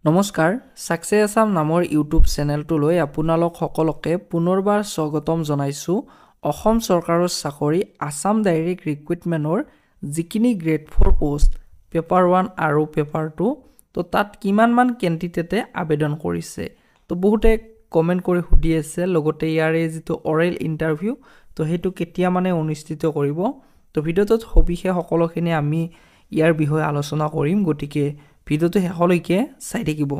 নমস্কাৰ সাকসেছ আসাম নামৰ ইউটিউব চেনেলটোলৈ আপোনালোক সকলোকে পুনৰবাৰ স্বাগতম জনাইছোঁ। অসম চৰকাৰৰ চাকৰি আসাম ডাইৰেক্ট ৰিক্ৰুটমেণ্টৰ যিখিনি গ্ৰেড 4 পোষ্ট পেপাৰ 1 আৰু পেপাৰ 2 তো তাত কিমানমান কেণ্ডিডেটে আবেদন কৰিছে তো বহুতে কমেণ্ট কৰি সুধি আছে। লগতে ইয়াৰে যিটো অৰেল ইণ্টাৰভিউ তো সেইটো কেতিয়া মানে অনুষ্ঠিত কৰিব তো ভিডিঅ'টোত সবিশেষ সকলোখিনি আমি ইয়াৰ বিষয়ে আলোচনা কৰিম। গতিকে ভিডিঅ'টো শেষলৈকে চাই থাকিব।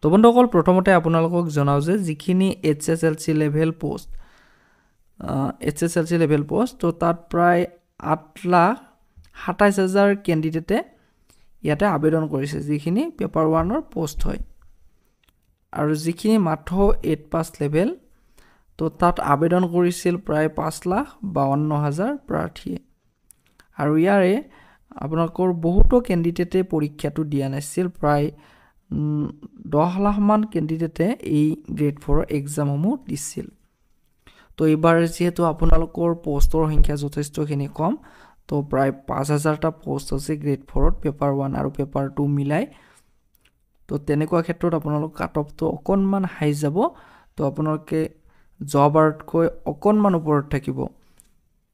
তো বন্ধুসকল প্ৰথমতে আপোনালোকক জনাও যে যিখিনি HSLC লেভেল পোষ্ট তো তাত প্ৰায় 8,27,000 কেণ্ডিডেটে ইয়াতে আবেদন কৰিছে যিখিনি পেপাৰ 1ৰ পোষ্ট হয়। আৰু যিখিনি মাত্ৰ 8 পাছ লেভেল তো তাত আবেদন কৰিছিল প্ৰায় 5,52,000 প্ৰাৰ্থীয়ে। আৰু ইয়াৰে আপোনালোকৰ বহুতো কেণ্ডিডেটে পৰীক্ষাটো দিয়া নাছিল। প্ৰায় 10 লাখ মান কেণ্ডিডেটে এই গ্ৰেড 4ৰ এক্সামসমূহ দিছিল। তো এইবাৰ যেহেতু আপোনালোকৰ পোষ্টৰ সংখ্যা যথেষ্টখিনি কম তো প্ৰায় 5,000টা পোষ্ট আছে গ্ৰেড 4ত পেপাৰ 1 আৰু পেপাৰ 2 মিলাই। তো তেনেকুৱা ক্ষেত্ৰত আপোনালোক কাট অফটো অকণমান হাই যাব। তো আপোনালোকে যোৱাবাৰতকৈ অকণমান ওপৰত থাকিব।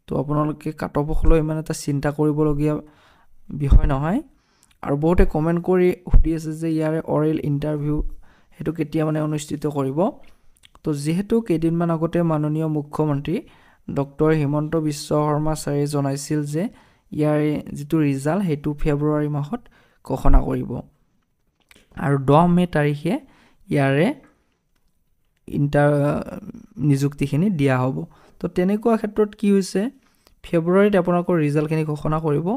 তো আপোনালোকে কাট অফক লৈ ইমান এটা চিন্তা কৰিবলগীয়া বিষয় নহয়। আৰু বহুতে কমেণ্ট কৰি সুধি আছে যে ইয়াৰে অৰেল ইণ্টাৰভিউ সেইটো কেতিয়া মানে অনুষ্ঠিত কৰিব। তো যিহেতু কেইদিনমান আগতে মাননীয় মুখ্যমন্ত্ৰী ডক্টৰ হিমন্ত বিশ্ব শৰ্মা ছাৰে জনাইছিল যে ইয়াৰে যিটো ৰিজাল্ট সেইটো ফেব্ৰুৱাৰী মাহত ঘোষণা কৰিব আৰু 10 মে তাৰিখে ইয়াৰে নিযুক্তিখিনি দিয়া হ'ব। তো তেনেকুৱা ক্ষেত্ৰত কি হৈছে, ফেব্ৰুৱাৰীত আপোনালোকৰ ৰিজাল্টখিনি ঘোষণা কৰিব,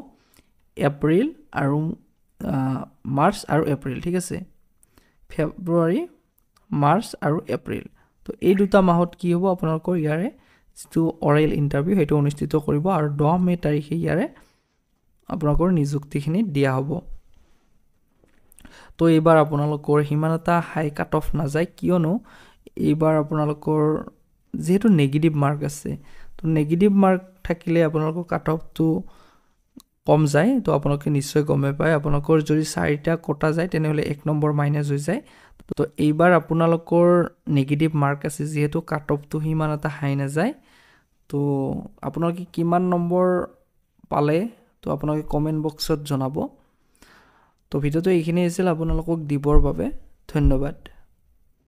এপ্ৰিল আৰু মাৰ্চ আৰু এপ্ৰিল, ঠিক আছে, ফেব্ৰুৱাৰী, মাৰ্চ আৰু এপ্ৰিল। তো এই দুটা মাহত কি হ'ব, আপোনালোকৰ ইয়াৰে যিটো অৰেল ইণ্টাৰভিউ সেইটো অনুষ্ঠিত কৰিব আৰু 10 মে তাৰিখে ইয়াৰে আপোনালোকৰ নিযুক্তিখিনি দিয়া হ'ব। তো এইবাৰ আপোনালোকৰ সিমান এটা হাই কাট অফ নাযায়, কিয়নো এইবাৰ আপোনালোকৰ যিহেতু নেগেটিভ মাৰ্ক আছে। তো নেগেটিভ মাৰ্ক থাকিলে আপোনালোকৰ কাট অফটো কম যায়। তো আপোনালোকে নিশ্চয় গমে পায়, আপোনালোকৰ যদি 4টা কটা যায় তেনেহ'লে 1 নম্বৰ মাইনাছ হৈ যায়। তো এইবাৰ আপোনালোকৰ নেগেটিভ মাৰ্ক আছে যিহেতু কাট অফটো সিমান এটা হাই নাযায়। তো আপোনালোকে কিমান নম্বৰ পালে তো আপোনালোকে কমেণ্ট বক্সত জনাব। তো ভিডিঅ'টো এইখিনি আছিল আপোনালোকক দিবৰ বাবে। ধন্যবাদ।